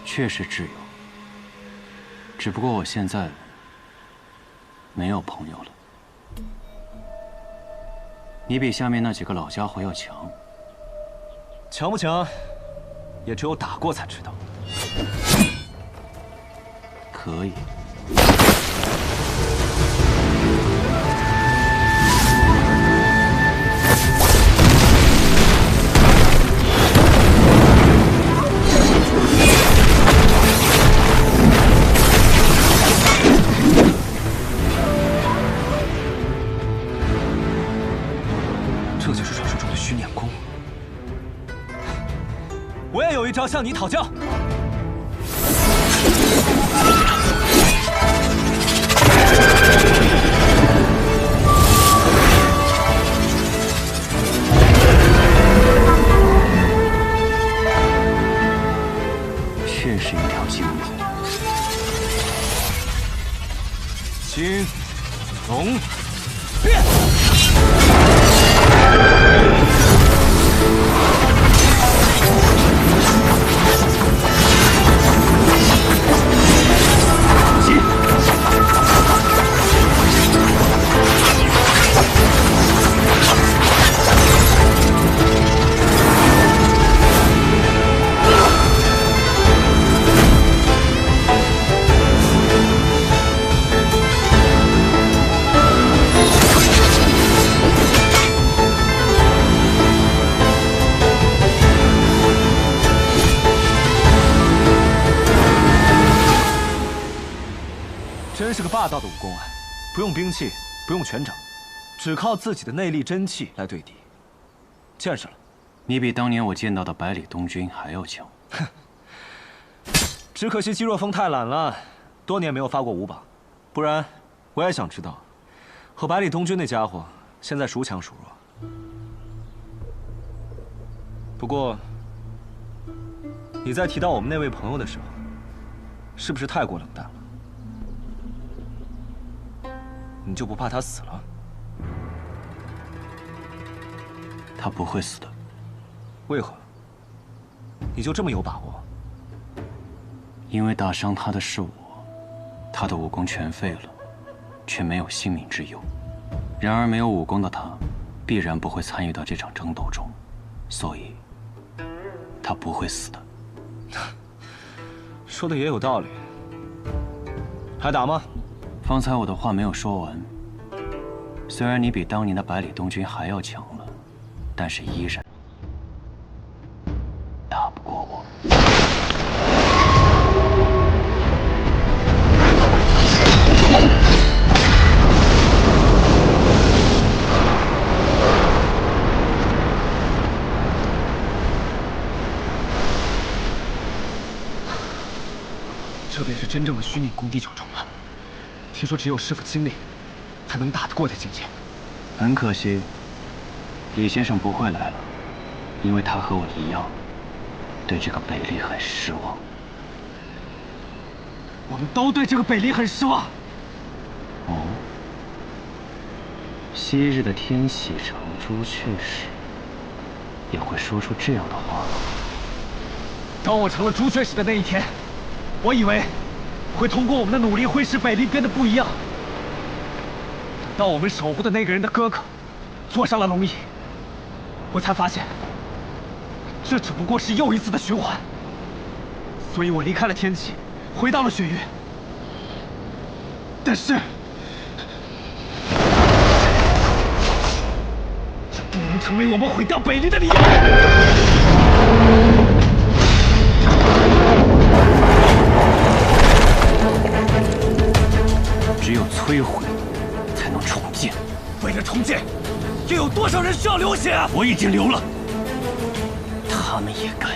确实挚友，只不过我现在没有朋友了。你比下面那几个老家伙要强，强不强，也只有打过才知道。可以。 这就是传说中的虚念功。我也有一招向你讨教。确是一条金龙。金龙变。 真是个霸道的武功啊！不用兵器，不用拳掌，只靠自己的内力真气来对敌。见识了，你比当年我见到的百里东军还要强。哼，只可惜姬若风太懒了，多年没有发过武榜，不然我也想知道，和百里东军那家伙现在孰强孰弱。不过，你在提到我们那位朋友的时候，是不是太过冷淡了？ 你就不怕他死了？他不会死的。为何？你就这么有把握？因为打伤他的是我，他的武功全废了，却没有性命之忧。然而没有武功的他，必然不会参与到这场争斗中，所以，他不会死的。说的也有道理。还打吗？ 方才我的话没有说完。虽然你比当年的百里东军还要强了，但是依然打不过我。这便是真正的虚念功第9重了。 听说只有师傅亲历，才能打得过的境界。很可惜，李先生不会来了，因为他和我一样，对这个北离很失望。我们都对这个北离很失望。哦，昔日的天启城朱雀使也会说出这样的话吗？当我成了朱雀使的那一天，我以为。 会通过我们的努力，会使北离变得不一样。等到我们守护的那个人的哥哥坐上了龙椅，我才发现，这只不过是又一次的循环。所以我离开了天启，回到了雪域。但是，这不能成为我们毁掉北离的理由。 只有摧毁，才能重建。为了重建，又有多少人需要流血啊？我已经流了，他们也该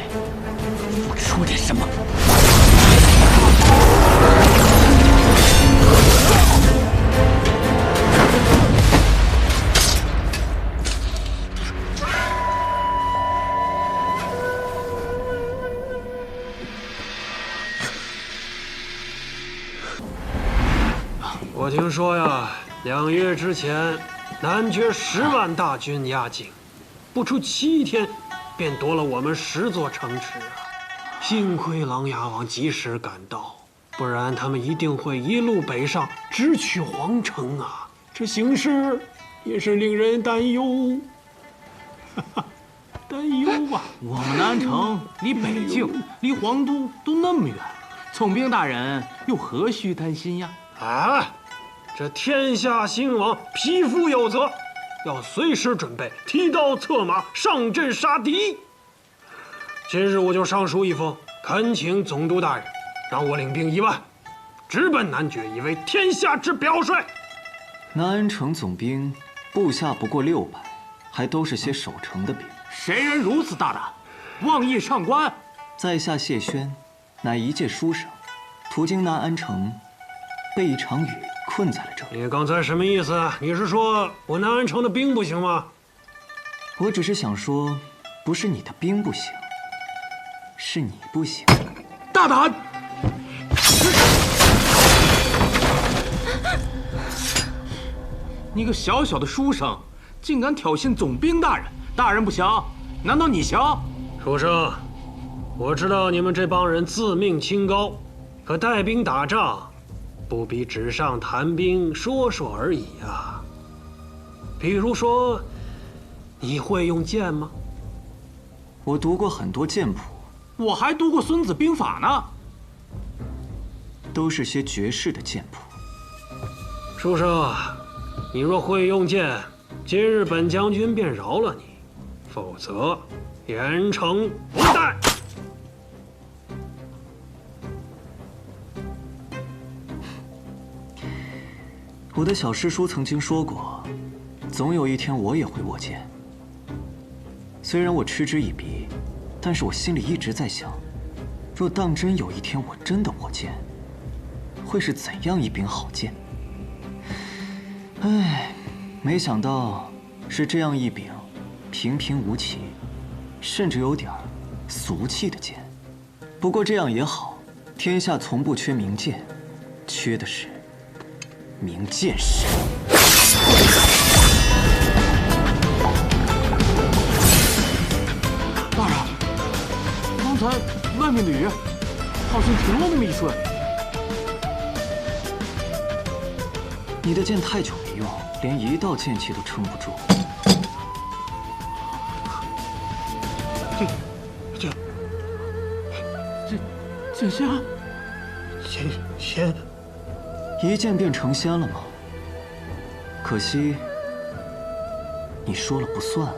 付出点什么。我听说呀，2月之前，南缺10万大军压境，不出7天，便夺了我们10座城池啊！幸亏琅琊王及时赶到，不然他们一定会一路北上，直取皇城啊！这形势也是令人担忧，担忧啊！我们南城离北境、离皇都都那么远，总兵大人又何须担心呀？啊，这天下兴亡，匹夫有责，要随时准备提刀策马，上阵杀敌。今日我就上书一封，恳请总督大人让我领兵1万，直奔南爵，以为天下之表率。南安城总兵部下不过600，还都是些守城的兵。谁人如此大胆，妄议上官？在下谢轩，乃一介书生，途经南安城，被一场雨困在了这里。你刚才什么意思？你是说我南安城的兵不行吗？我只是想说，不是你的兵不行，是你不行。大胆！你个小小的书生，竟敢挑衅总兵大人！大人不降，难道你降？书生，我知道你们这帮人自命清高，可带兵打仗，不比纸上谈兵说说而已啊。比如说，你会用剑吗？我读过很多剑谱，我还读过《孙子兵法》呢，都是些绝世的剑谱。书生，你若会用剑，今日本将军便饶了你，否则严惩不贷。我的小师叔曾经说过，总有一天我也会握剑。虽然我嗤之以鼻，但是我心里一直在想，若当真有一天我真的握剑，会是怎样一柄好剑？唉，没想到是这样一柄平平无奇，甚至有点俗气的剑。不过这样也好，天下从不缺名剑，缺的是名剑士。大人，刚才外面的雨好像停了那么一瞬。你的剑太久没用，连一道剑气都撑不住。剑仙，仙，一剑便成仙了吗？可惜，你说了不算啊。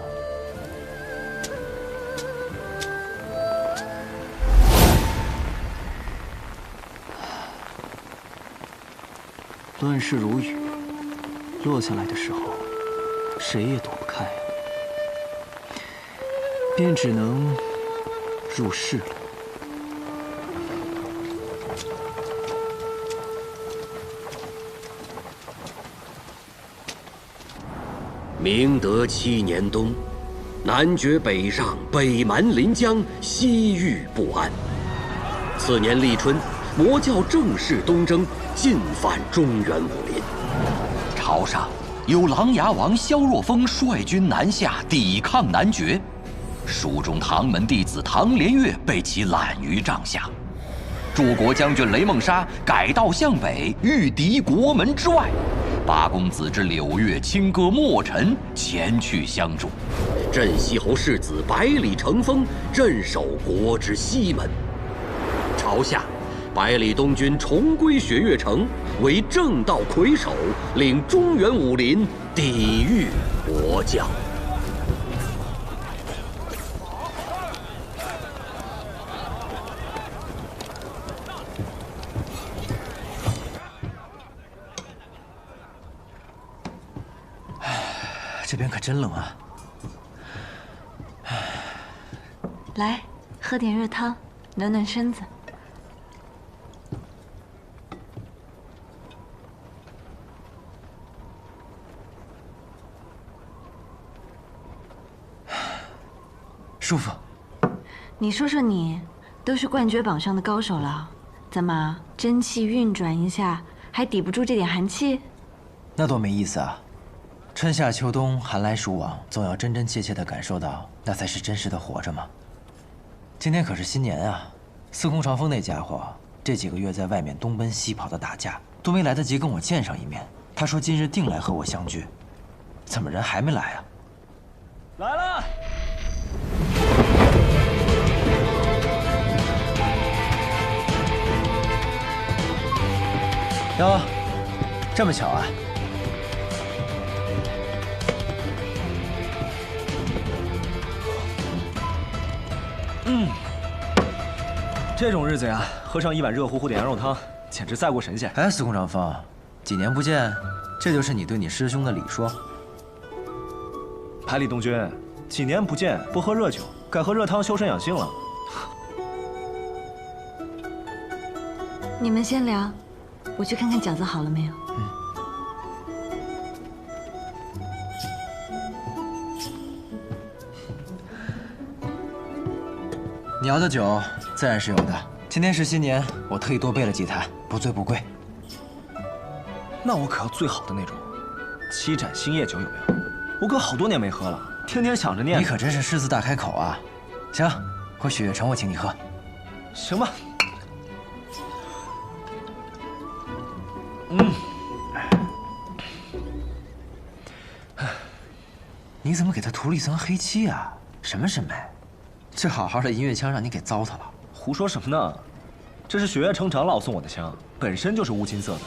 乱世如雨，落下来的时候，谁也躲不开啊，便只能入世了。明德7年冬，南爵北上，北蛮临江，西域不安。次年立春，魔教正式东征，进犯中原武林。朝上有琅琊王萧若风率军南下抵抗南爵，蜀中唐门弟子唐连月被其揽于帐下。柱国将军雷梦沙改道向北，御敌国门之外。八公子之柳月、清歌、墨尘前去相助，镇西侯世子百里成风镇守国之西门。朝下，百里东军重归雪月城，为正道魁首，领中原武林抵御魔教。这边可真冷啊！来，喝点热汤，暖暖身子。舒服。你说说你，都是冠绝榜上的高手了，怎么真气运转一下，还抵不住这点寒气？那多没意思啊！春夏秋冬，寒来暑往，总要真真切切地感受到，那才是真实的活着嘛。今天可是新年啊，司空长风那家伙这几个月在外面东奔西跑的打架，都没来得及跟我见上一面。他说今日定来和我相聚，怎么人还没来啊？来了。哟，这么巧啊！这种日子呀，喝上一碗热乎乎的羊肉汤，简直赛过神仙。哎，司空长风，几年不见，这就是你对你师兄的礼说？百里东君，几年不见，不喝热酒，改喝热汤修身养性了。你们先聊，我去看看饺子好了没有。你要的酒自然是有的。今天是新年，我特意多备了几坛，不醉不归。那我可要最好的那种，7盏新叶酒有没有？我哥好多年没喝了，天天想着念。你可真是狮子大开口啊！行，回雪月城我请你喝。行吧。你怎么给他涂了一层黑漆啊？什么审美？这好好的银月枪让你给糟蹋了。胡说什么呢？这是雪月城长老送我的枪，本身就是乌金色的。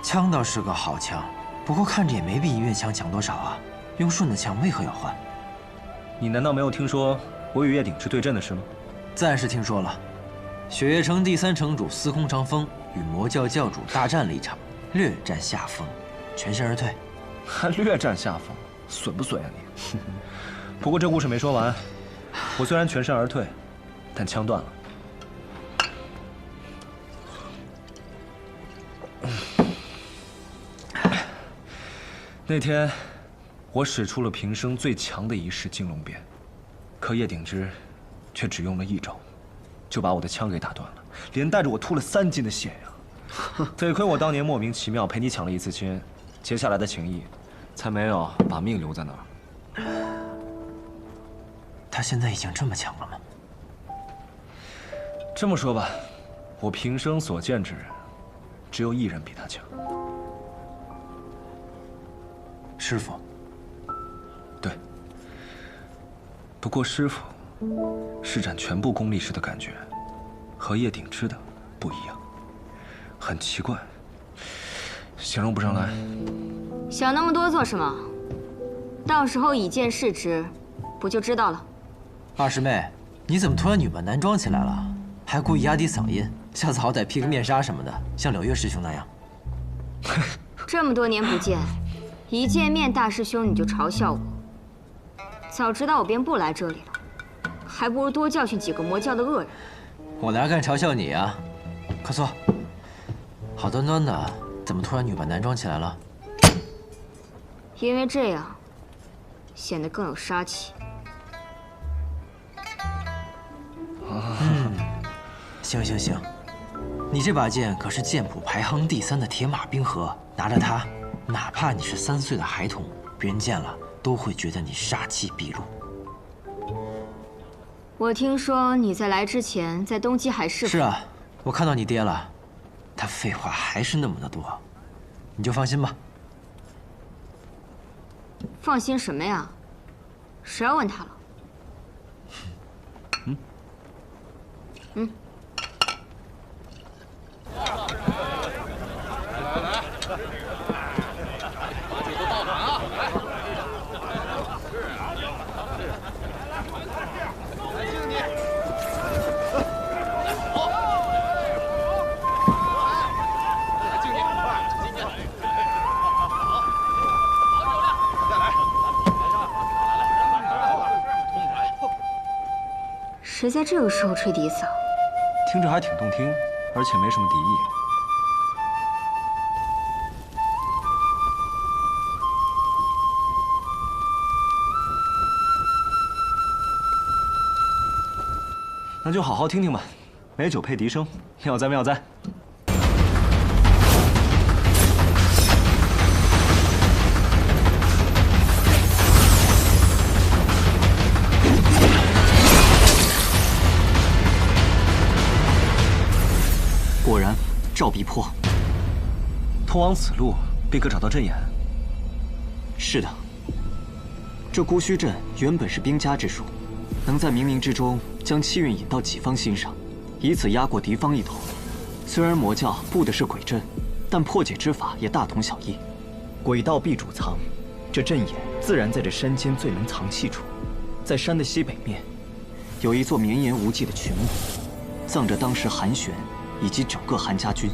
枪倒是个好枪，不过看着也没比银月枪强多少啊。用顺的枪为何要换？你难道没有听说我与叶鼎之对阵的事吗？自然是听说了。雪月城第3城主司空长风与魔教教主大战了一场，略占下风，全身而退。还略占下风，损不损啊你？不过这故事没说完，我虽然全身而退，但枪断了。那天，我使出了平生最强的一式金龙鞭，可叶鼎之却只用了1招，就把我的枪给打断了，连带着我吐了3斤的血呀！得亏我当年莫名其妙陪你抢了一次亲，结下来的情谊，才没有把命留在那儿。他现在已经这么强了吗？这么说吧，我平生所见之人，只有1人比他强。师傅。对。不过师傅施展全部功力时的感觉，和叶鼎之的不一样，很奇怪，形容不上来。想那么多做什么？到时候以剑试之，不就知道了。二师妹，你怎么突然女扮男装起来了？还故意压低嗓音，下次好歹披个面纱什么的，像柳月师兄那样。这么多年不见，一见面大师兄你就嘲笑我，早知道我便不来这里了，还不如多教训几个魔教的恶人。我哪敢嘲笑你啊！快坐。好端端的，怎么突然女扮男装起来了？因为这样，显得更有杀气。行行行，你这把剑可是剑谱排行第3的铁马冰河，拿着它，哪怕你是3岁的孩童，别人见了都会觉得你杀气毕露。我听说你在来之前在东极海市。是啊，我看到你爹了，他废话还是那么的多，你就放心吧。放心什么呀？谁要问他了？谁在这个时候吹笛子啊？听着还挺动听，而且没什么敌意。那就好好听听吧，美酒配笛声，妙哉妙哉。果然，照壁坡。通往此路，便可找到阵眼。是的，这孤虚阵原本是兵家之术，能在冥冥之中将气运引到己方心上，以此压过敌方一头。虽然魔教布的是鬼阵，但破解之法也大同小异。鬼道必主藏，这阵眼自然在这山间最能藏气处。在山的西北面，有一座绵延无际的群墓，葬着当时韩玄以及整个韩家军。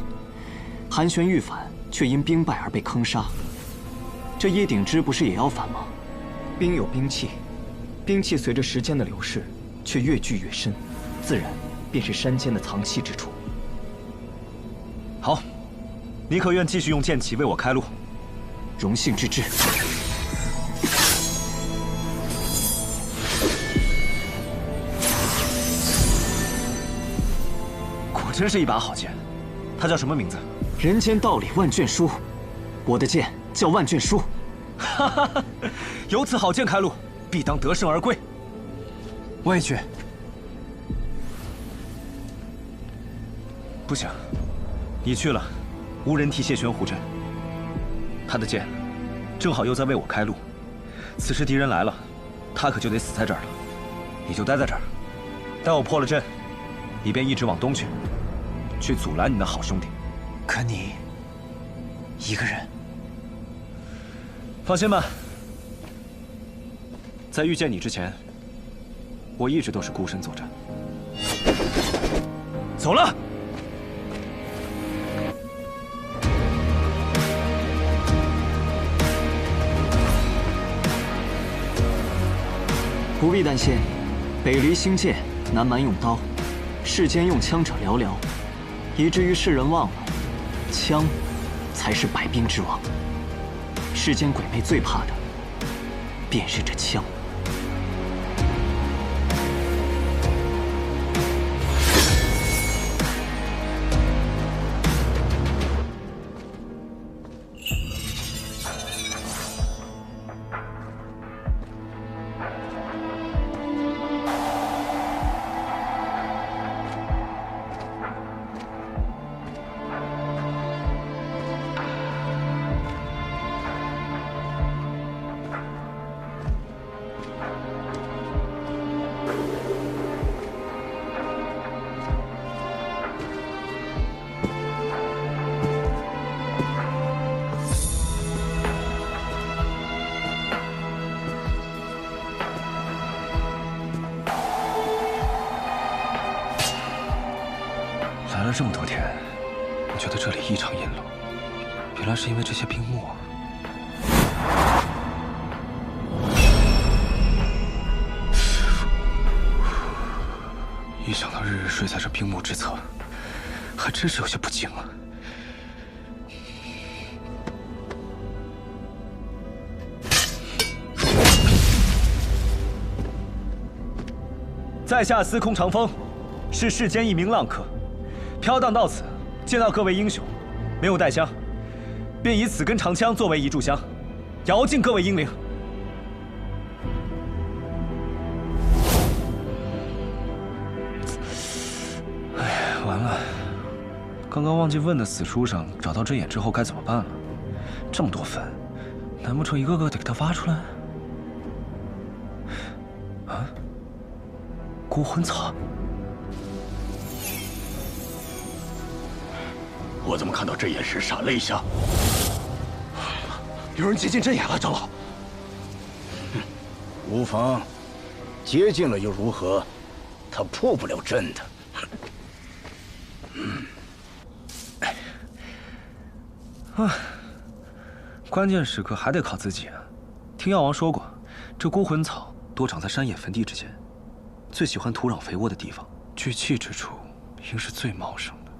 韩玄欲反，却因兵败而被坑杀。这叶鼎之不是也要反吗？兵有兵器，兵器随着时间的流逝，却越聚越深，自然便是山间的藏气之处。好，你可愿继续用剑气为我开路？荣幸之至。果真是一把好剑，它叫什么名字？人间道理万卷书，我的剑叫万卷书。哈哈，有此好剑开路，必当得胜而归。我也去。不行，你去了，无人替谢玄护阵。他的剑正好又在为我开路，此时敌人来了，他可就得死在这儿了。你就待在这儿，待我破了阵，你便一直往东去阻拦你的好兄弟。可你一个人？放心吧，在遇见你之前，我一直都是孤身作战。走了。不必担心，北离兴剑，南蛮用刀，世间用枪者寥寥，以至于世人忘了，枪才是百兵之王。世间鬼魅最怕的，便是这枪。来了这么多天，我觉得这里异常阴冷，原来是因为这些冰木啊。一想到日日睡在这冰木之侧，还真是有些不敬啊。在下司空长风，是世间一名浪客，飘荡到此，见到各位英雄，没有带香，便以此根长枪作为一炷香，遥敬各位英灵。哎呀，完了！刚刚忘记问的死书上，找到针眼之后该怎么办了？这么多坟，难不成一个个得给他挖出来？啊？孤魂草。我怎么看到针眼时闪了一下？有人接近针眼了，长老。无妨，接近了又如何？他破不了阵的。关键时刻还得靠自己啊！听药王说过，这孤魂草多长在山野坟地之间，最喜欢土壤肥沃的地方，聚气之处应是最茂盛的。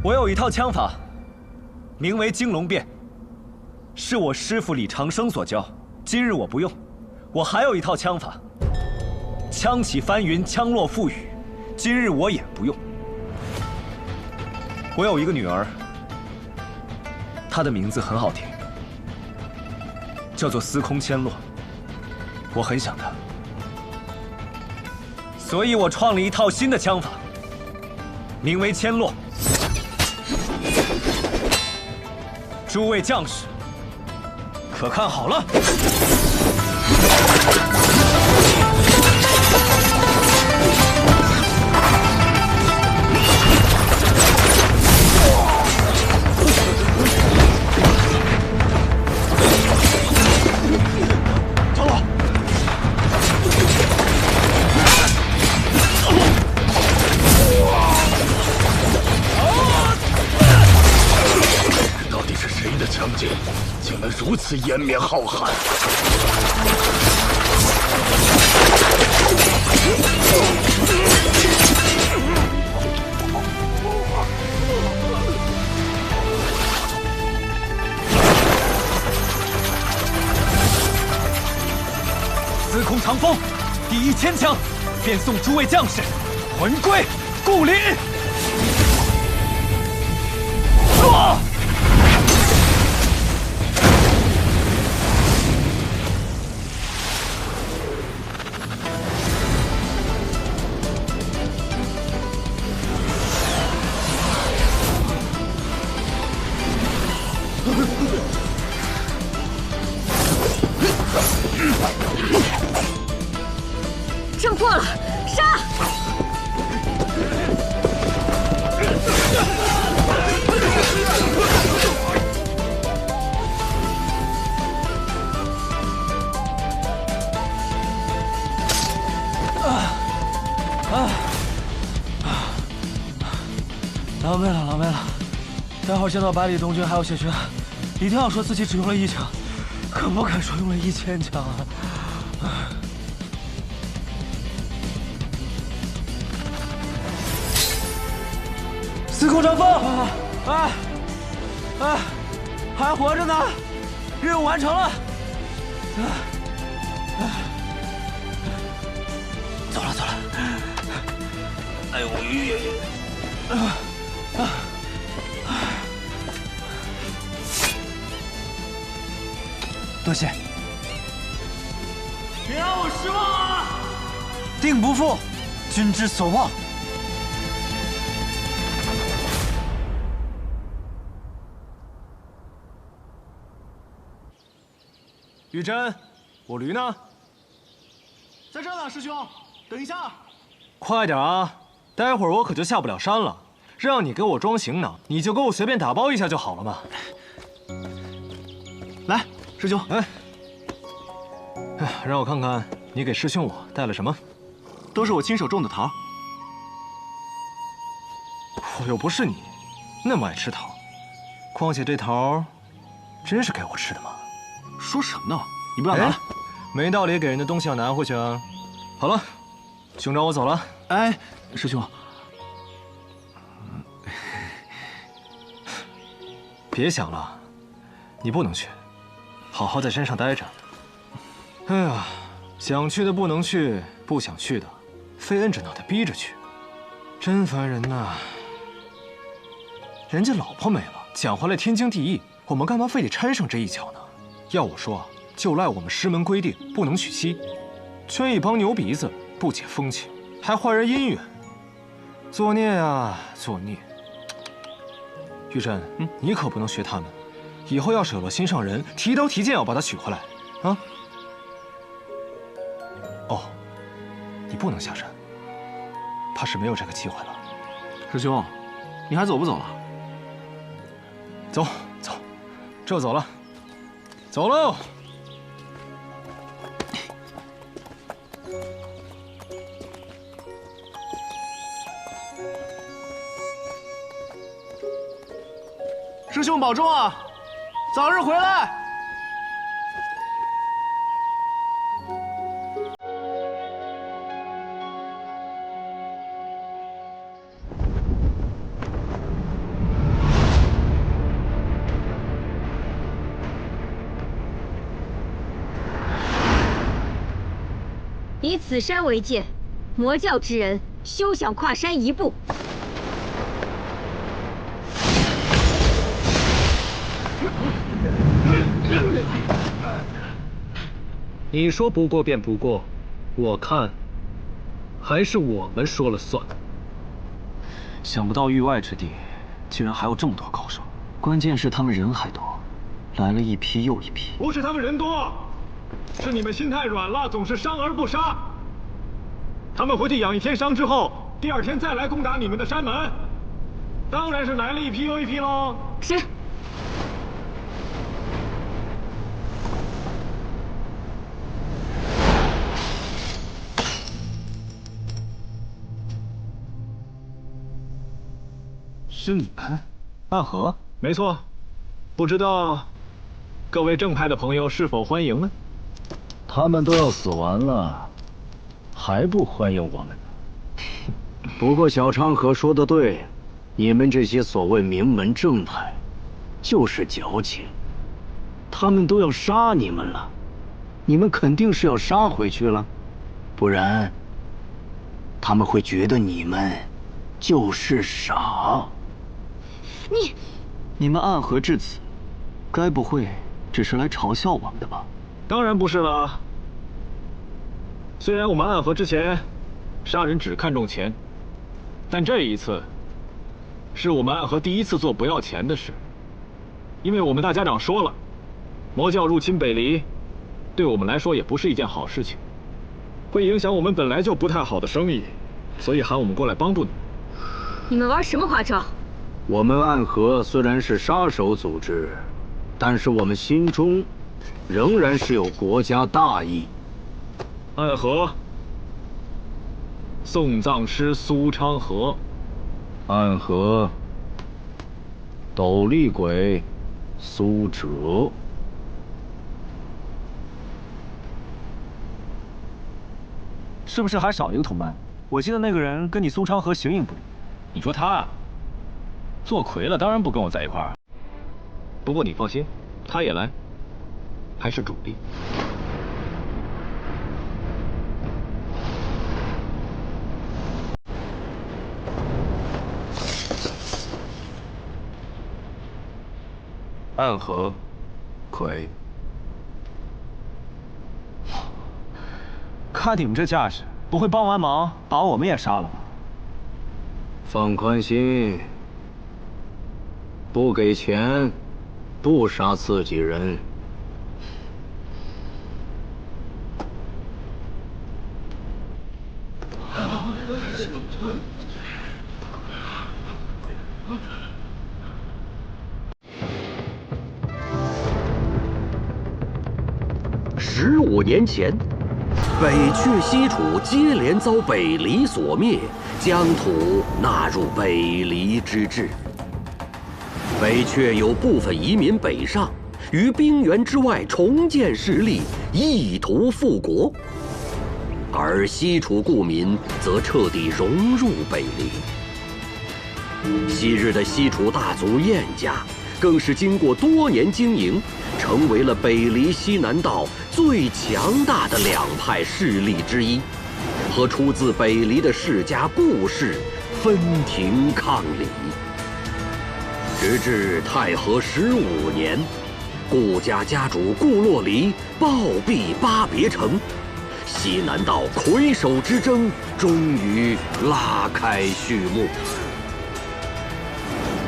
我有一套枪法，名为惊龙变，是我师父李长生所教。今日我不用。我还有一套枪法，枪起翻云，枪落覆雨，今日我也不用。我有一个女儿，她的名字很好听，叫做司空千落。我很想她，所以我创了一套新的枪法，名为千落。诸位将士，可看好了！走了。到底是谁的枪剑，竟能如此延绵浩瀚？司空长风，第1000枪，便送诸位将士魂归故里。落！胜破了，杀！狼狈了，狼狈了！待会儿见到百里东军还有谢轩，一定要说自己只用了1枪，可不敢说用了1000枪啊！司空长风，还活着呢，任务完成了。走了，走了。哎呦！多谢，别让我失望啊！定不负君之所望。玉珍，我驴呢？在这呢，师兄，等一下。快点啊！待会儿我可就下不了山了。让你给我装行囊，你就给我随便打包一下就好了嘛。来，师兄，哎，让我看看你给师兄我带了什么。都是我亲手种的桃。我又不是你，那么爱吃桃。况且这桃，真是给我吃的吗？说什么呢？你不要拿了，没道理给人的东西要拿回去啊。好了，兄长我走了。哎，师兄。别想了，你不能去，好好在山上待着。哎呀，想去的不能去，不想去的，非摁着脑袋逼着去，真烦人呐！人家老婆没了，讲回来天经地义，我们干嘛非得掺上这一脚呢？要我说，就赖我们师门规定不能娶妻，圈一帮牛鼻子，不解风情，还坏人姻缘，作孽啊，作孽！玉珍，你可不能学他们，以后要是有了心上人，提刀提剑要把他娶回来，啊！哦，你不能下山，怕是没有这个机会了。师兄，你还走不走了？走走，这走了，走喽！师兄保重啊，早日回来。以此山为界，魔教之人休想跨山一步。你说不过便不过，我看还是我们说了算。想不到域外之地，竟然还有这么多高手。关键是他们人还多，来了一批又一批。不是他们人多，是你们心太软了，总是伤而不杀。他们回去养一天伤之后，第二天再来攻打你们的山门，当然是来了一批又一批喽。是。是你们，暗河？没错，不知道各位正派的朋友是否欢迎呢？他们都要死完了，还不欢迎我们呢？不过小昌河说的对，你们这些所谓名门正派，就是矫情。他们都要杀你们了，你们肯定是要杀回去了，不然他们会觉得你们就是傻。你们暗河至此，该不会只是来嘲笑我们的吧？当然不是了。虽然我们暗河之前杀人只看重钱，但这一次是我们暗河第一次做不要钱的事。因为我们大家长说了，魔教入侵北离，对我们来说也不是一件好事情，会影响我们本来就不太好的生意，所以喊我们过来帮助你。你们玩什么花招？我们暗河虽然是杀手组织，但是我们心中仍然是有国家大义。暗河，送葬师苏昌河。暗河，斗笠鬼苏哲。是不是还少一个同伴？我记得那个人跟你苏昌河形影不离。你说他啊，做魁了，当然不跟我在一块儿。不过你放心，他也来，还是主力。暗河，魁。看你们这架势，不会帮完忙把我们也杀了吧？放宽心，不给钱，不杀自己人。15年前，北阙西楚接连遭北离所灭，疆土纳入北离之治。北阙有部分移民北上，于冰原之外重建势力，意图复国；而西楚故民则彻底融入北离。昔日的西楚大族燕家，更是经过多年经营，成为了北离西南道最强大的两派势力之一，和出自北离的世家顾氏分庭抗礼。直至太和15年，顾家家主顾洛离暴毙巴别城，西南道魁首之争终于拉开序幕。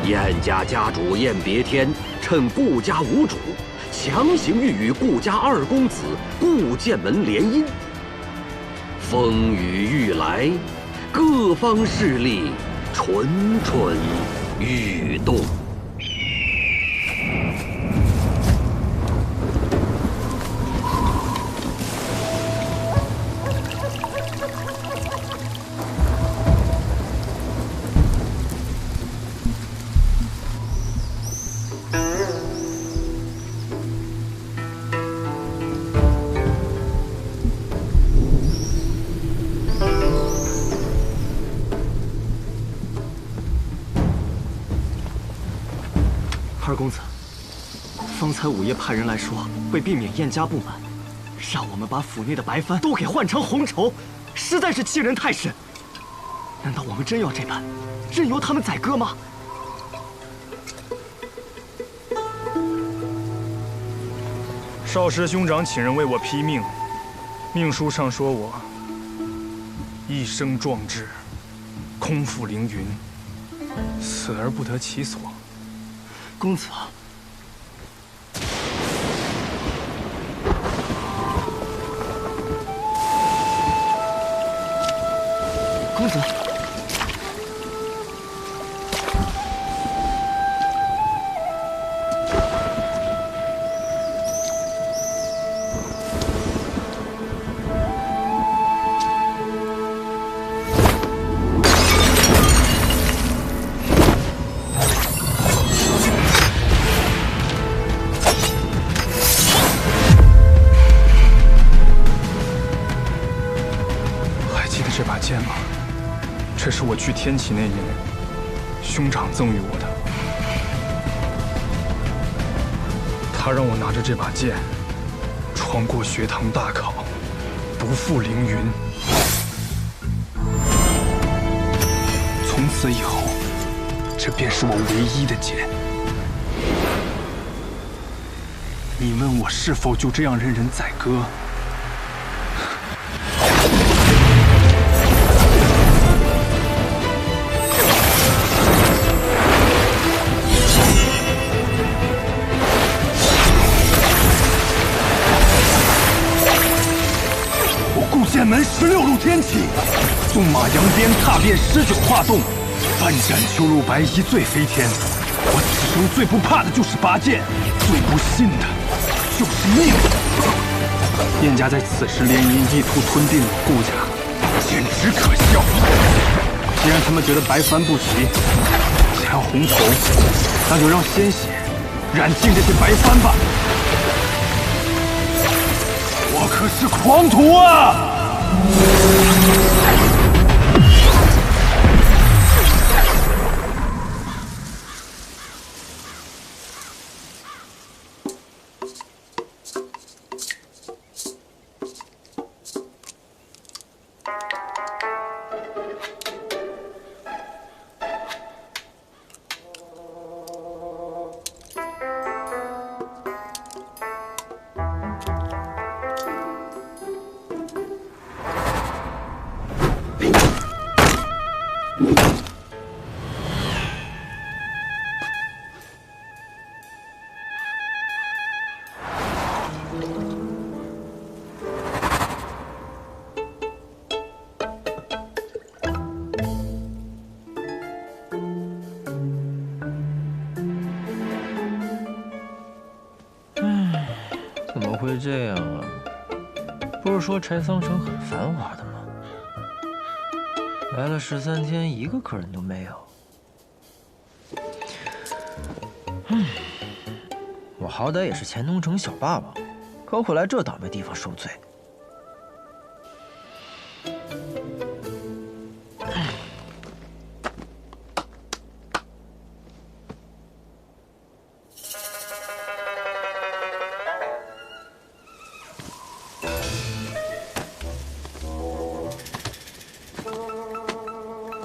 燕家家主燕别天趁顾家无主，强行欲与顾家二公子顾剑门联姻。风雨欲来，各方势力蠢蠢欲动。二公子，方才午夜派人来说，为避免燕家不满，让我们把府内的白帆都给换成红绸，实在是欺人太甚。难道我们真要这般，任由他们宰割吗？少师兄长请人为我批命，命书上说我一生壮志，空负凌云，死而不得其所。公子，公子，这把剑吗？这是我去天启那年，兄长赠予我的。他让我拿着这把剑，闯过学堂大考，不负凌云。从此以后，这便是我唯一的剑。你问我是否就这样任人宰割？剑门16路天启，纵马扬鞭，踏遍19画洞，翻斩秋入白衣最飞天。我此生最不怕的就是拔剑，最不信的就是命。燕家在此时联姻，意图吞并顾家，简直可笑。既然他们觉得白帆不齐，想要红绸，那就让鲜血染尽这些白帆吧。我可是狂徒啊！怎么会这样啊？不是说柴桑城很繁华的吗？来了13天，一个客人都没有。我好歹也是钱东城小霸王，可会来这倒霉地方受罪。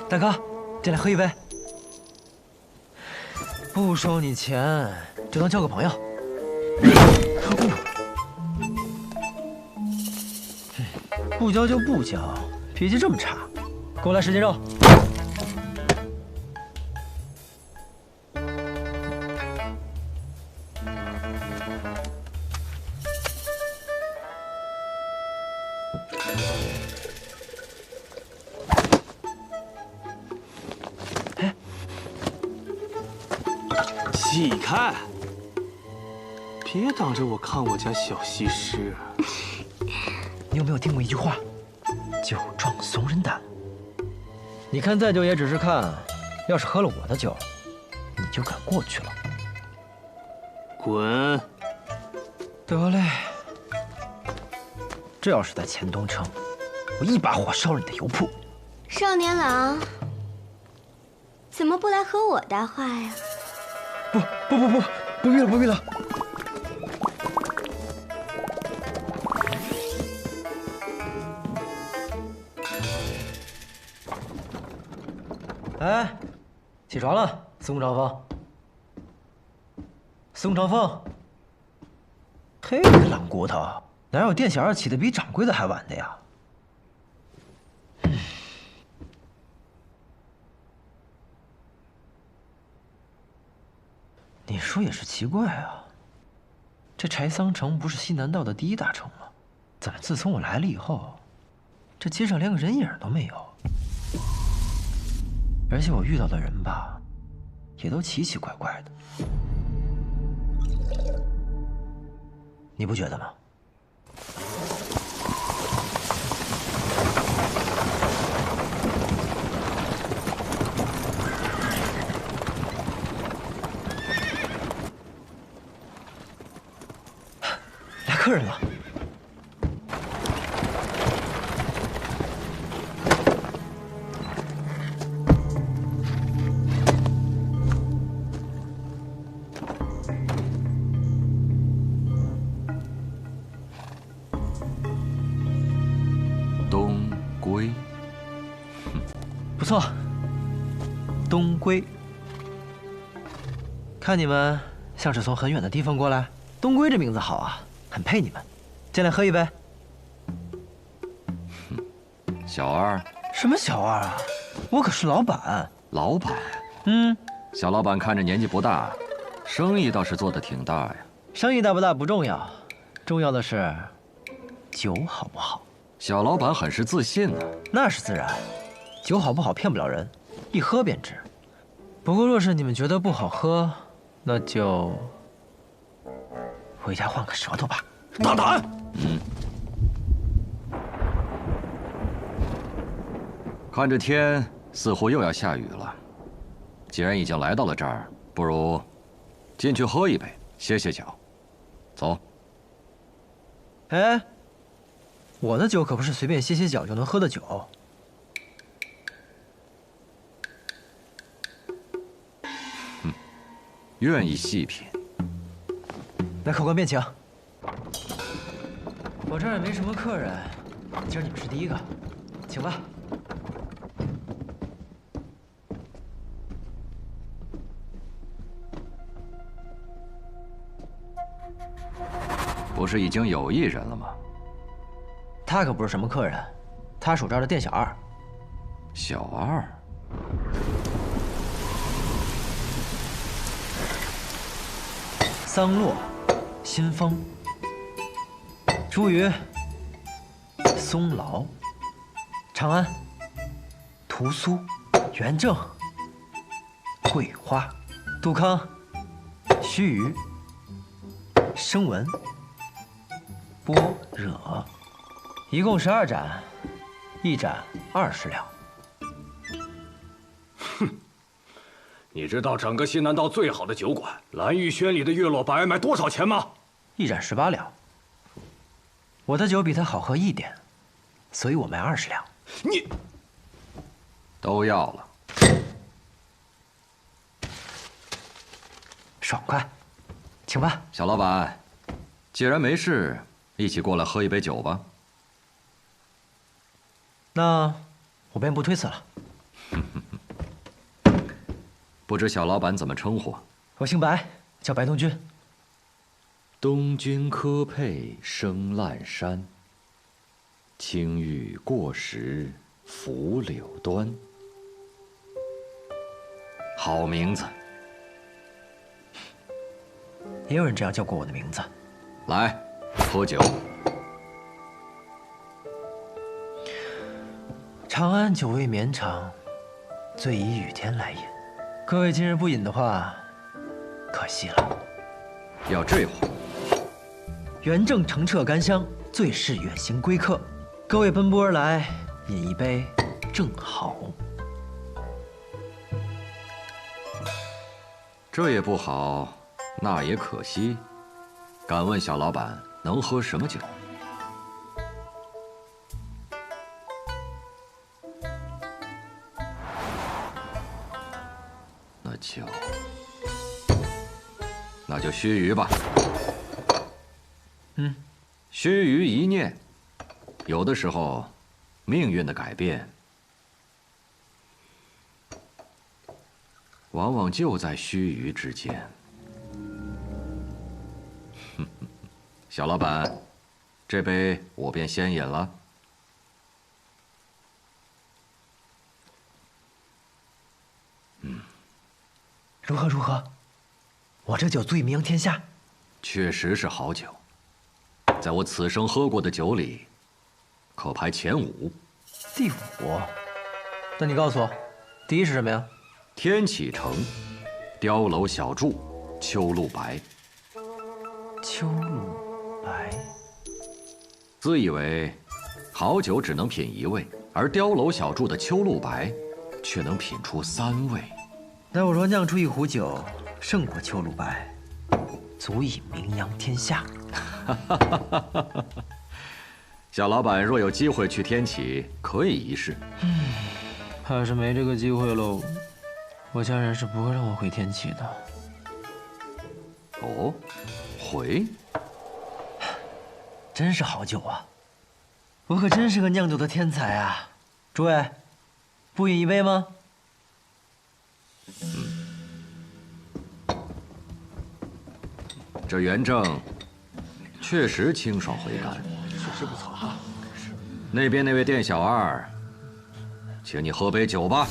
大哥，进来喝一杯。不收你钱，就当交个朋友。不交就不交，脾气这么差，给我来10斤肉。起开！别挡着我看我家小西施。你有没有听过一句话？酒壮怂人胆。你看再酒也只是看，要是喝了我的酒，你就敢过去了。滚！得嘞。这要是在钱东城，我一把火烧了你的油铺。少年郎，怎么不来和我搭话呀？不必了，不必了。哎，起床了，宋长风。宋长风，嘿，懒骨头，哪有店小二起的比掌柜的还晚的呀？你说也是奇怪啊，这柴桑城不是西南道的第一大城吗？怎么自从我来了以后，这街上连个人影都没有？而且我遇到的人吧，也都奇奇怪怪的，你不觉得吗？来客人了。东归，不错，东归。看你们像是从很远的地方过来，东归这名字好啊，很配你们。进来喝一杯。小二？什么小二啊？我可是老板。老板？小老板看着年纪不大，生意倒是做得挺大呀。生意大不大不重要，重要的是酒好不好。小老板很是自信呢。那是自然，酒好不好骗不了人，一喝便知。不过若是你们觉得不好喝，那就回家换个舌头吧。大胆！看这天似乎又要下雨了，既然已经来到了这儿，不如进去喝一杯，歇歇脚。走。哎，我的酒可不是随便歇歇脚就能喝的酒。愿意细品。来，客官便请。我这儿也没什么客人，今儿你们是第一个，请吧。不是已经有一人了吗？他可不是什么客人，他属这儿的店小二。小二。桑洛、新风、朱鱼、松劳、长安、屠苏、元正、桂花、杜康、须臾、声闻、般若，一共12盏，一盏20两。你知道整个西南道最好的酒馆蓝玉轩里的月落白卖多少钱吗？一盏18两。我的酒比它好喝一点，所以我卖20两。你都要了，爽快，请吧。小老板，既然没事，一起过来喝一杯酒吧。那我便不推辞了。不知小老板怎么称呼？我姓白，叫白东君。东君科佩生烂山，青玉过时拂柳端。好名字。也有人这样叫过我的名字。来，喝酒。长安久未绵长，最以雨天来饮。各位今日不饮的话，可惜了。要这话。元正澄澈甘香，最是远行归客。各位奔波而来，饮一杯正好。这也不好，那也可惜。敢问小老板能喝什么酒？那就须臾吧。须臾一念，有的时候，命运的改变往往就在须臾之间。小老板，这杯我便先饮了。如何如何？我这酒最名天下。确实是好酒，在我此生喝过的酒里，可排前5。第5？那你告诉我，第1是什么呀？天启城，碉楼小筑，秋露白。秋露白。自以为好酒只能品1味，而碉楼小筑的秋露白，却能品出3味。那我若酿出一壶酒，胜过秋露白，足以名扬天下。小老板若有机会去天启，可以一试。怕是没这个机会喽。我家人是不会让我回天启的。哦，回？真是好酒啊！我可真是个酿酒的天才啊！诸位，不饮一杯吗？这元正确实清爽回甘，确实不错哈。那边那位店小二，请你喝杯酒吧。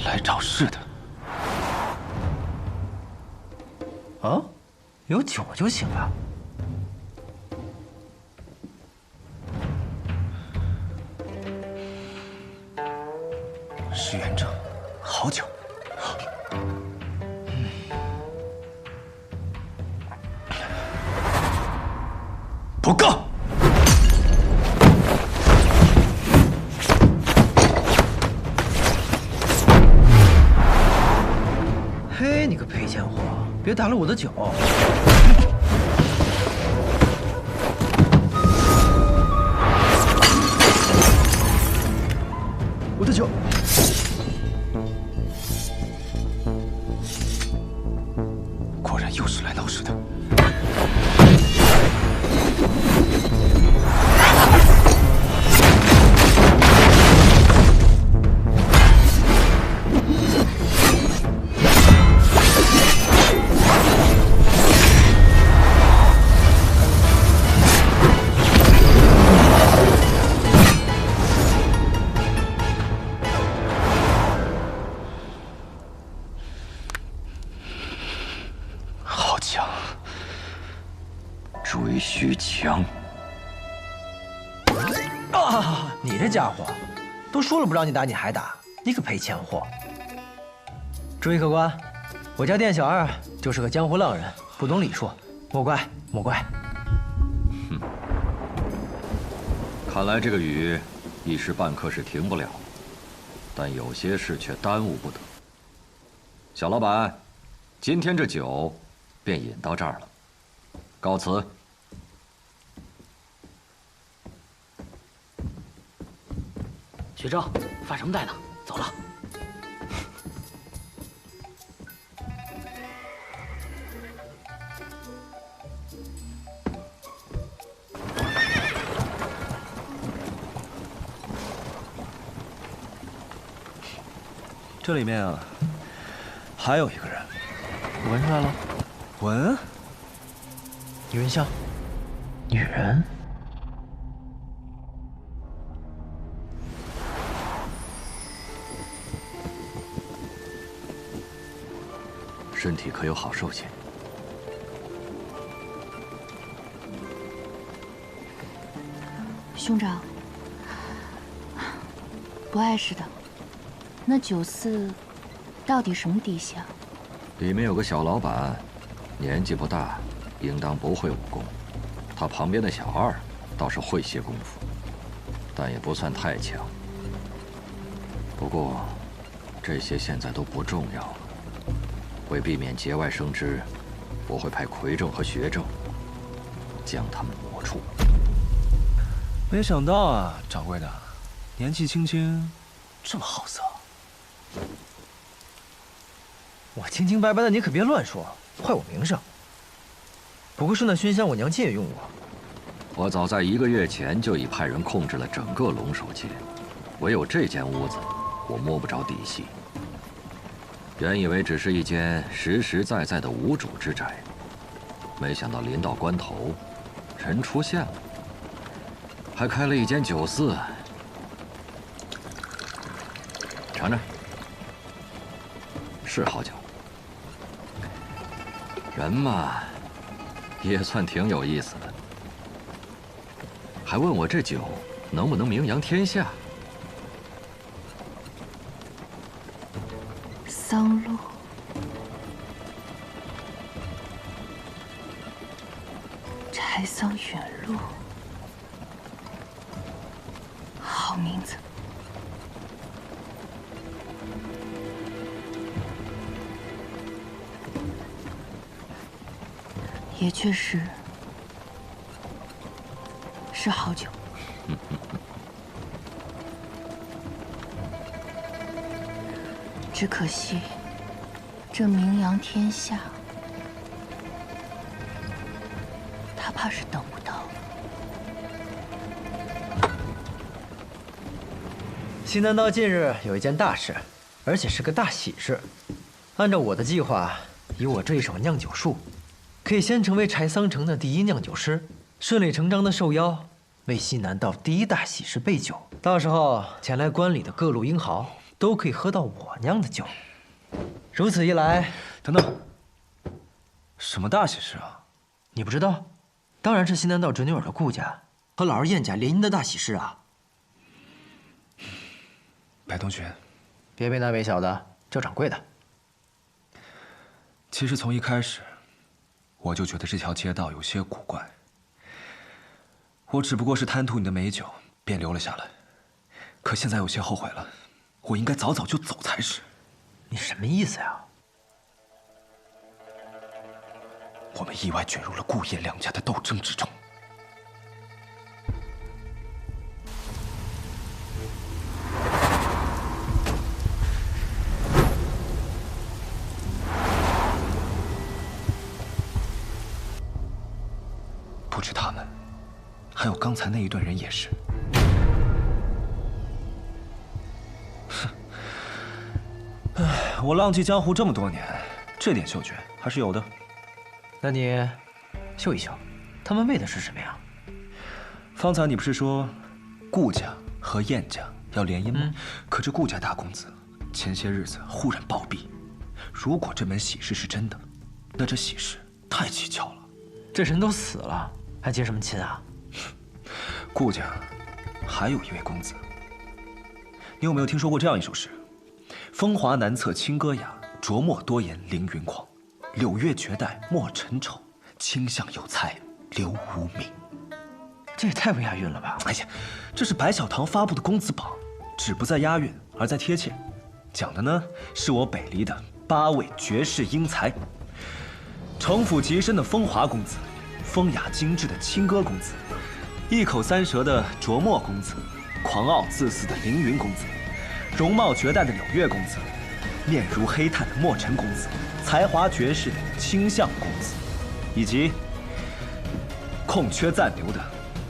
来找事的。啊，有酒就行了。是元正，好酒。不够。嘿，你个赔钱货，别打了我的酒！我的酒！果然又是来闹事的。好强，追须强。啊！你这家伙，都说了不让你打，你还打，你个赔钱货！注意客官，我家店小二就是个江湖浪人，不懂礼数，莫怪莫怪。看来这个雨一时半刻是停不了，但有些事却耽误不得。小老板，今天这酒便饮到这儿了，告辞。学正，发什么呆呢？走了。这里面啊，还有一个人。我闻出来了。闻？女人香。女人？身体可有好受些？兄长，不碍事的。那酒肆到底什么底细啊？里面有个小老板，年纪不大，应当不会武功。他旁边的小二倒是会些功夫，但也不算太强。不过，这些现在都不重要了。为避免节外生枝，我会派魁正和学正将他们抹除。没想到啊，掌柜的，年纪轻轻，这么好色。我清清白白的，你可别乱说，坏我名声。不过是那熏香，我娘亲也用过。我早在1个月前就已派人控制了整个龙首街，唯有这间屋子我摸不着底细。原以为只是一间实实在在的无主之宅，没想到临到关头，人出现了，还开了一间酒肆。尝尝，是好酒。人嘛，也算挺有意思的。还问我这酒能不能名扬天下？桑露，柴桑远路，好名字。也确实是好酒。只可惜，这名扬天下，他怕是等不到。西南道近日有一件大事，而且是个大喜事。按照我的计划，以我这一手酿酒术，可以先成为柴桑城的第一酿酒师，顺理成章的受邀为西南道第一大喜事备酒。到时候前来观礼的各路英豪都可以喝到我酿的酒。如此一来，等等，什么大喜事啊？你不知道？当然是西南道准女儿的顾家和老儿燕家联姻的大喜事啊！白同学，别为大为小的，叫掌柜的。其实从一开始，我就觉得这条街道有些古怪。我只不过是贪图你的美酒，便留了下来。可现在有些后悔了，我应该早早就走才是。你什么意思呀？我们意外卷入了顾燕两家的斗争之中。不止他们，还有刚才那一队人也是。唉，我浪迹江湖这么多年，这点嗅觉还是有的。那你秀一秀，他们为的是什么呀？方才你不是说顾家和燕家要联姻吗？可这顾家大公子前些日子忽然暴毙，如果这门喜事是真的，那这喜事太蹊跷了。这人都死了，还结什么亲啊？顾家还有一位公子，你有没有听说过这样一首诗？风华难测清歌雅，琢墨多言凌云狂。柳月绝代莫尘愁，清香有才留无名。这也太不押韵了吧！哎呀，这是白小堂发布的公子榜，只不在押韵，而在贴切。讲的呢，是我北离的8位绝世英才：城府极深的风华公子，风雅精致的清歌公子，一口三舌的琢墨公子，狂傲自私的凌云公子，容貌绝代的柳月公子，面如黑炭的墨尘公子，才华绝世的清相公子，以及空缺暂留的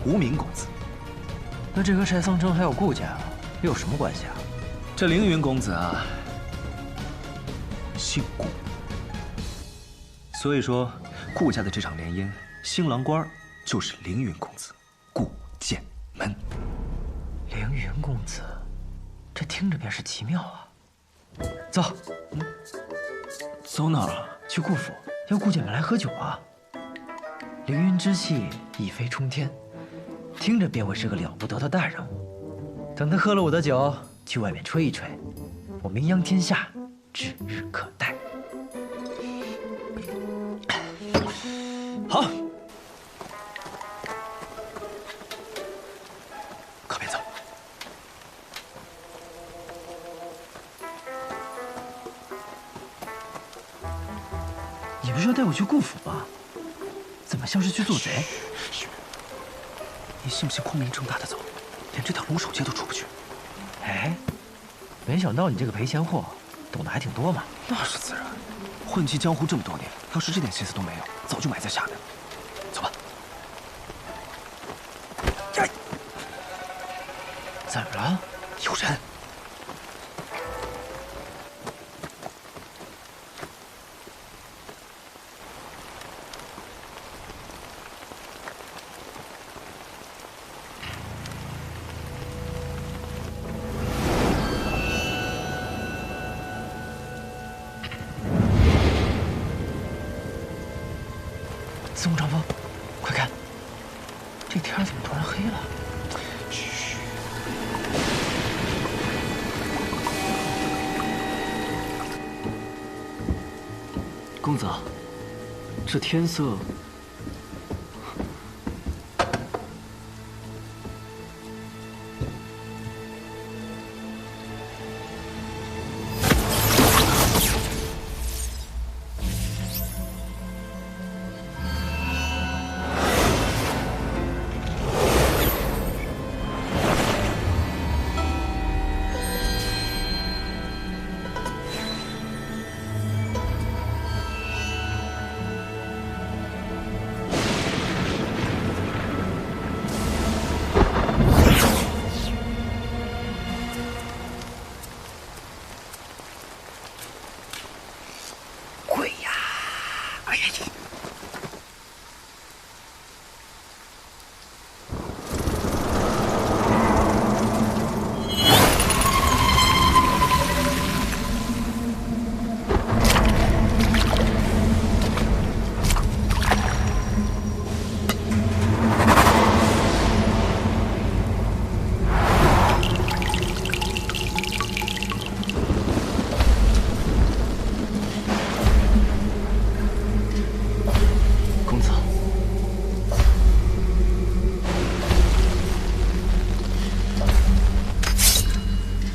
无名公子。那这和柴桑城还有顾家又有什么关系啊？这凌云公子啊，姓顾，所以说顾家的这场联姻，新郎官就是凌云公子顾剑门。凌云公子，这听着便是奇妙啊！走，走哪儿啊？去顾府，要顾剑门来喝酒啊！凌云之气一飞冲天，听着便会是个了不得的大人物。等他喝了我的酒，去外面吹一吹，我名扬天下指日可待。好，可别走。你不是要带我去顾府吗？怎么像是去做贼？你信不信光明正大的走，连这条龙首街都出不去？哎，没想到你这个赔钱货懂得还挺多嘛。那是自然，混迹江湖这么多年，要是这点心思都没有，早就埋在下面了。走吧。怎么了？有人。司空长风，快看，这天怎么突然黑了？嘘。公子，这天色……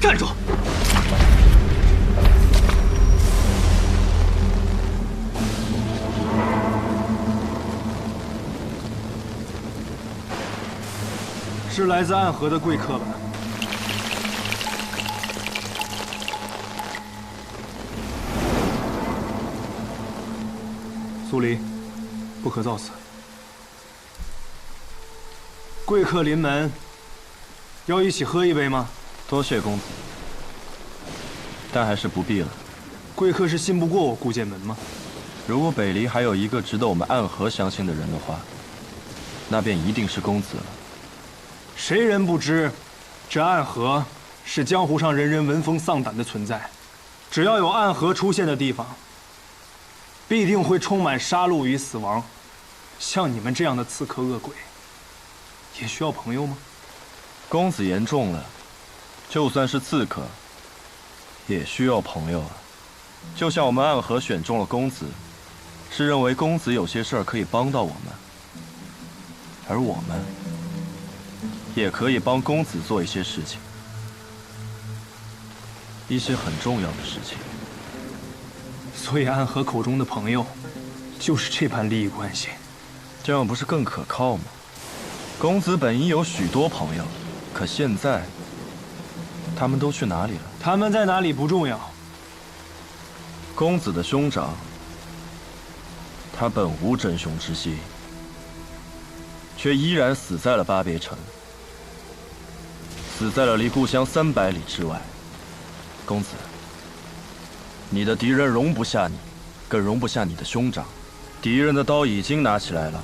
站住！是来自暗河的贵客吧？苏黎，不可造次。贵客临门，要一起喝一杯吗？多谢公子，但还是不必了。贵客是信不过我顾剑门吗？如果北离还有一个值得我们暗河相信的人的话，那便一定是公子了。谁人不知，这暗河是江湖上人人闻风丧胆的存在。只要有暗河出现的地方，必定会充满杀戮与死亡。像你们这样的刺客恶鬼，也需要朋友吗？公子言重了，就算是刺客，也需要朋友啊。就像我们暗河选中了公子，是认为公子有些事儿可以帮到我们，而我们也可以帮公子做一些事情，一些很重要的事情。所以暗河口中的朋友，就是这般利益关系。这样不是更可靠吗？公子本应有许多朋友，可现在他们都去哪里了？他们在哪里不重要。公子的兄长，他本无真凶之心，却依然死在了巴别城，死在了离故乡300里之外。公子，你的敌人容不下你，更容不下你的兄长。敌人的刀已经拿起来了，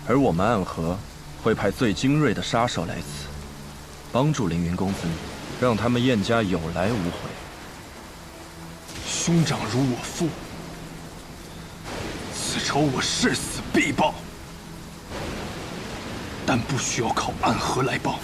而我们暗河会派最精锐的杀手来此，帮助凌云公子，让他们燕家有来无回。兄长如我父，此仇我誓死必报，但不需要靠暗河来报。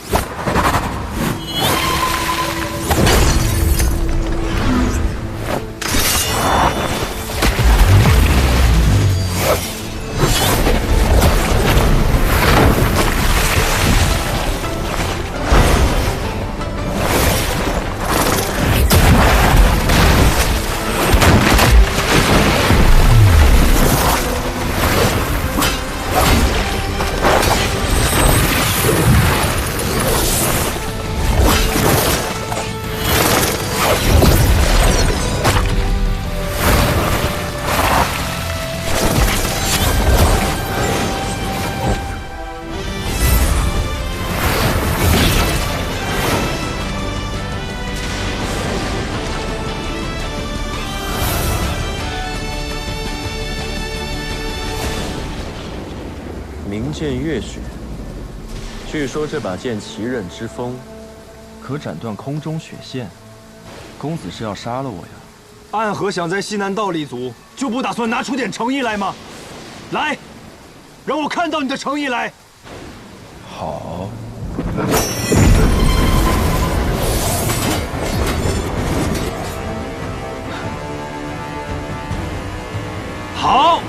名剑月雪，据说这把剑奇刃之锋，可斩断空中雪线。公子是要杀了我呀？暗河想在西南道立足，就不打算拿出点诚意来吗？来，让我看到你的诚意来。好。好。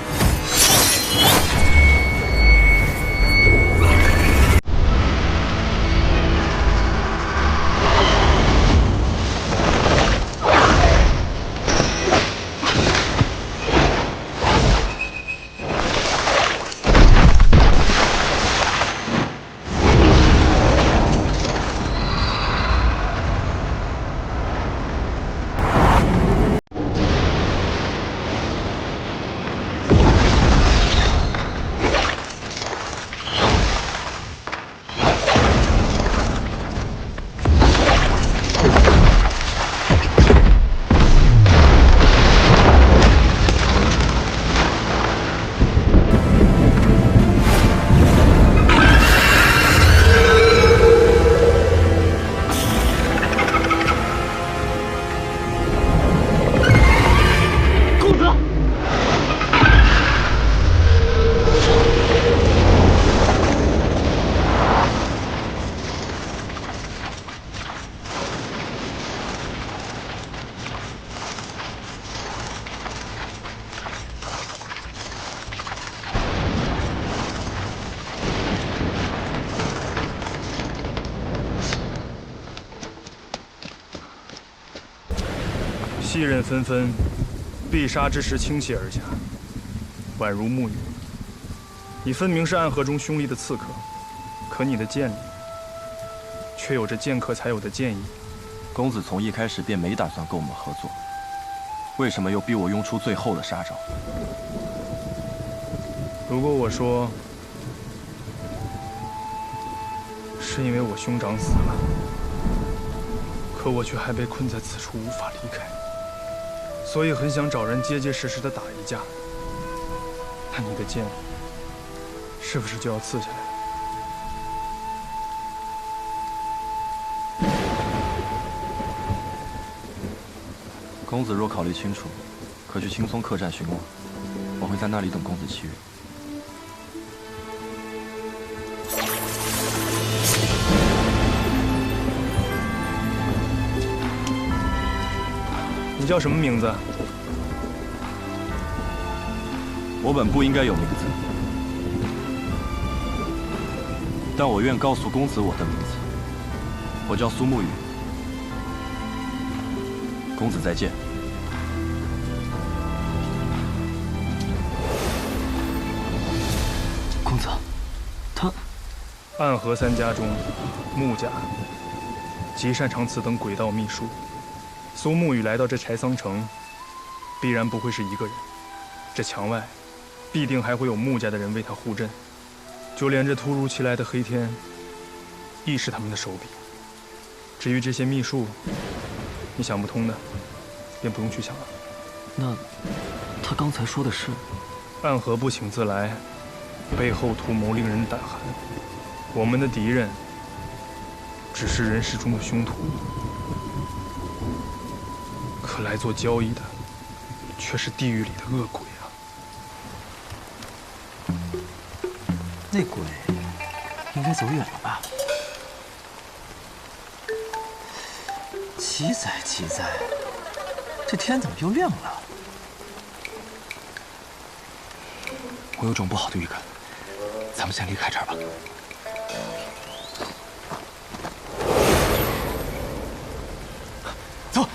细刃纷纷，必杀之时倾泻而下，宛如沐雨。你分明是暗河中凶厉的刺客，可你的剑里却有着剑客才有的剑意。公子从一开始便没打算跟我们合作，为什么又逼我用出最后的杀招？如果我说是因为我兄长死了，可我却还被困在此处无法离开，所以很想找人结结实实的打一架，那你的剑是不是就要刺下来了？公子若考虑清楚，可去青松客栈询问，我会在那里等公子7日。你叫什么名字？我本不应该有名字，但我愿告诉公子我的名字。我叫苏沐雨。公子再见。公子，他暗河3家中，穆家极擅长此等诡道秘术。苏沐雨来到这柴桑城，必然不会是一个人。这墙外，必定还会有穆家的人为他护阵。就连这突如其来的黑天，亦是他们的手笔。至于这些秘术，你想不通的，便不用去想了。那他刚才说的是？暗河不请自来，背后图谋令人胆寒。我们的敌人，只是人世中的凶徒。可来做交易的，却是地狱里的恶鬼啊！那鬼应该走远了吧？奇哉奇哉，这天怎么又亮了？我有种不好的预感，咱们先离开这儿吧。走。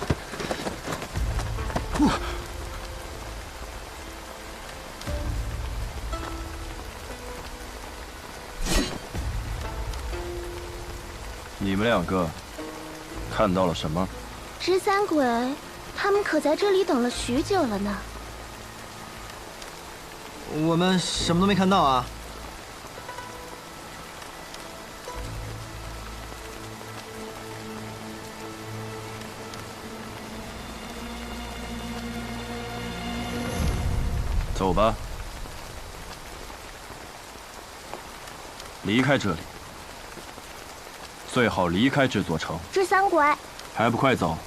你们两个看到了什么？十三鬼，他们可在这里等了许久了呢。我们什么都没看到啊。走吧，离开这里，最好离开这座城。十三鬼，还不快走！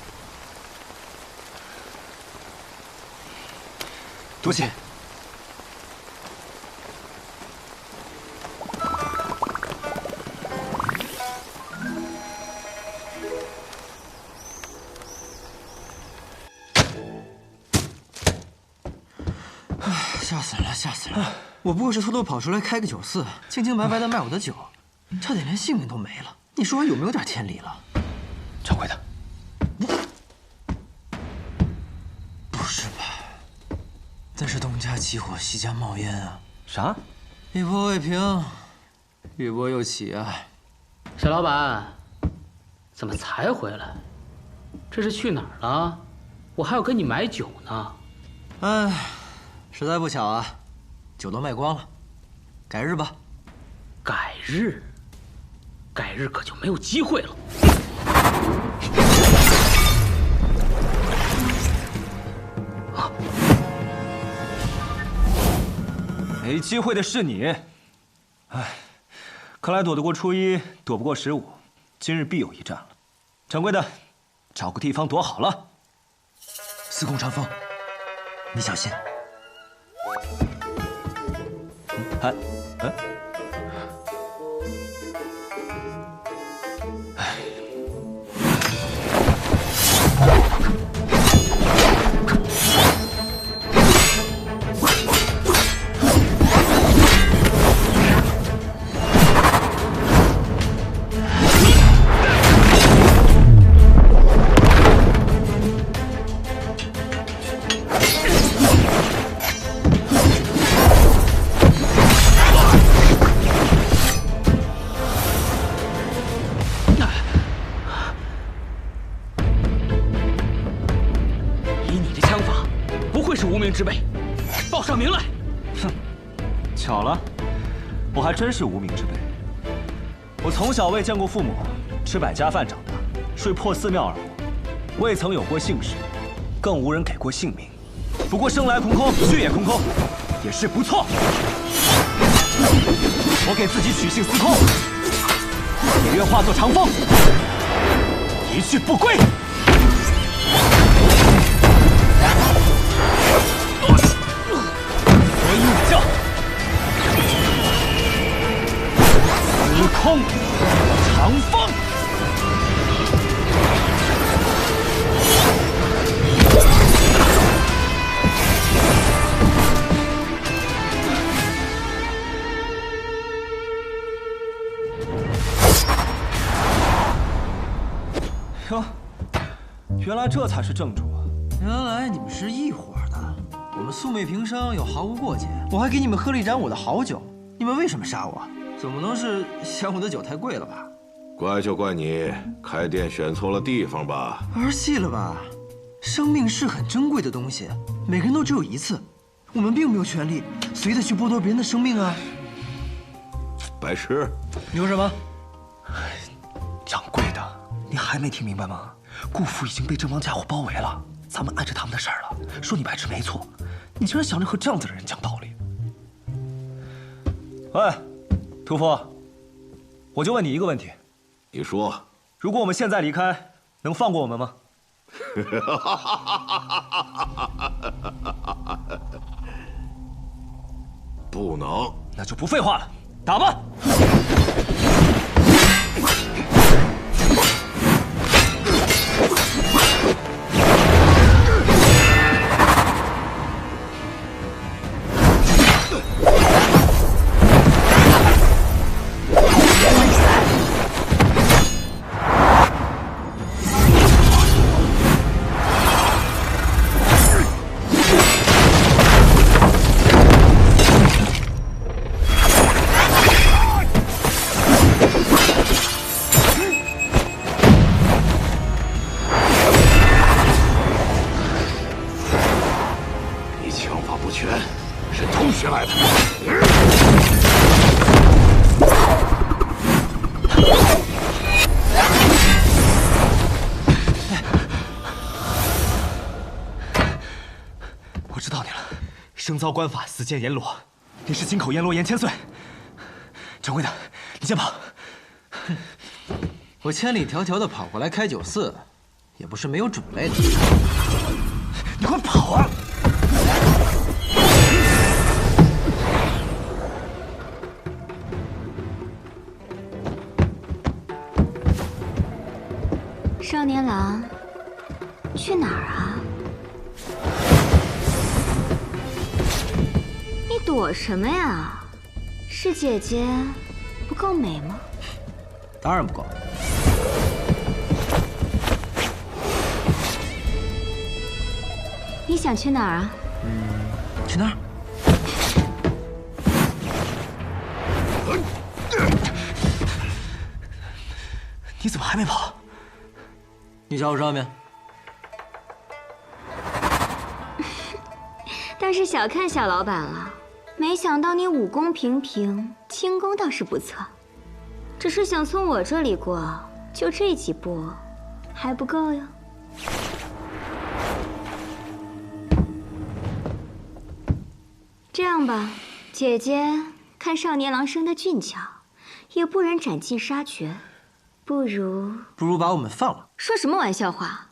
多谢。死了，吓死了！我不过是偷偷跑出来开个酒肆，清清白白的卖我的酒，差点连性命都没了。你说我有没有点天理了？掌柜的，不是吧？那是东家起火，西家冒烟啊！啥？一波未平，一波又起啊！小老板，怎么才回来？这是去哪儿了？我还要跟你买酒呢。哎，实在不巧啊，酒都卖光了，改日吧。改日？改日可就没有机会了。没机会的是你。哎，看来躲得过初一，躲不过15，今日必有一战了。掌柜的，找个地方躲好了。司空长风，你小心。之辈，报上名来！哼，巧了，我还真是无名之辈。我从小未见过父母，吃百家饭长大，睡破寺庙而活，未曾有过姓氏，更无人给过姓名。不过生来空空，去也空空，也是不错。我给自己取姓司空，也愿化作长风，一去不归。武将，司空长风。哟，原来这才是正主啊！原来你们是一伙的。我们素昧平生又毫无过节，我还给你们喝了一盏我的好酒，你们为什么杀我？总不能是嫌我的酒太贵了吧？怪就怪你开店选错了地方吧？儿戏了吧？生命是很珍贵的东西，每个人都只有一次，我们并没有权利随意去剥夺别人的生命啊！白痴！你说什么？掌柜的，你还没听明白吗？顾府已经被这帮家伙包围了，咱们碍着他们的事儿了。说你白痴没错，你竟然想着和这样子的人讲道理。喂，屠夫，我就问你一个问题，你说，如果我们现在离开，能放过我们吗？不能。那就不废话了，打吧！遭官法，死谏阎罗，你是金口阎罗严千岁。掌柜的，你先跑。我千里迢迢的跑过来开酒肆，也不是没有准备的。你快跑啊！少年郎，去哪儿啊？你躲什么呀？是姐姐不够美吗？当然不够。你想去哪儿啊？去那儿。你怎么还没跑？你找我上面。倒是小看小老板了，没想到你武功平平，轻功倒是不错。只是想从我这里过，就这几步，还不够哟。这样吧，姐姐看少年郎生得俊俏，也不忍斩尽杀绝，不如把我们放了。说什么玩笑话？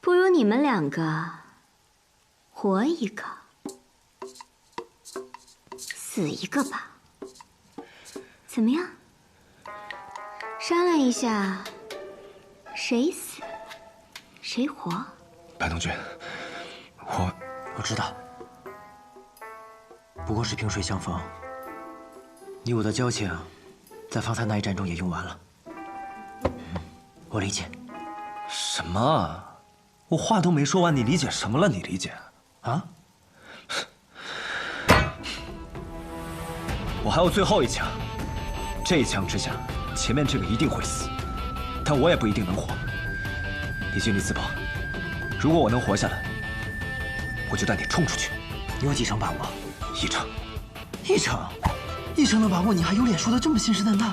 不如你们两个活一个，死一个吧。怎么样？商量一下，谁死谁活？白东君，我知道。不过是萍水相逢，你我的交情，在方才那一战中也用完了。我理解。什么？我话都没说完，你理解什么了？你理解？啊？我还有最后一枪，这一枪之下，前面这个一定会死，但我也不一定能活。你尽力自保，如果我能活下来，我就带你冲出去。你有几成把握？1成。1成的把握，你还有脸说得这么信誓旦旦？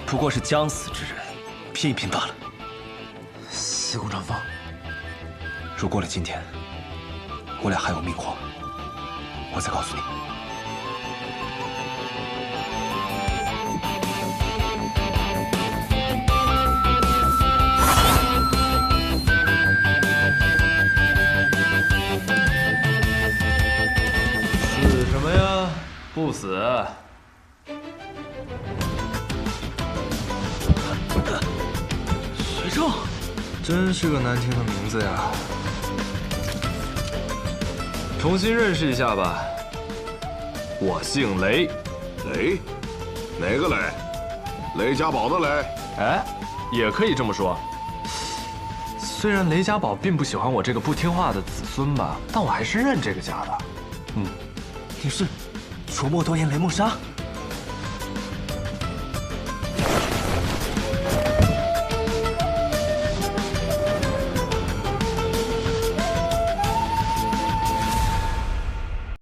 不过是将死之人，拼一拼罢了。司空长风，如过了今天，我俩还有命活，我再告诉你。死什么呀？不死。徐正，真是个难听的名字呀。重新认识一下吧，我姓雷。雷？哪个雷？雷家宝的雷？哎，也可以这么说。虽然雷家宝并不喜欢我这个不听话的子孙吧，但我还是认这个家的。你是楚墨多言雷梦莎？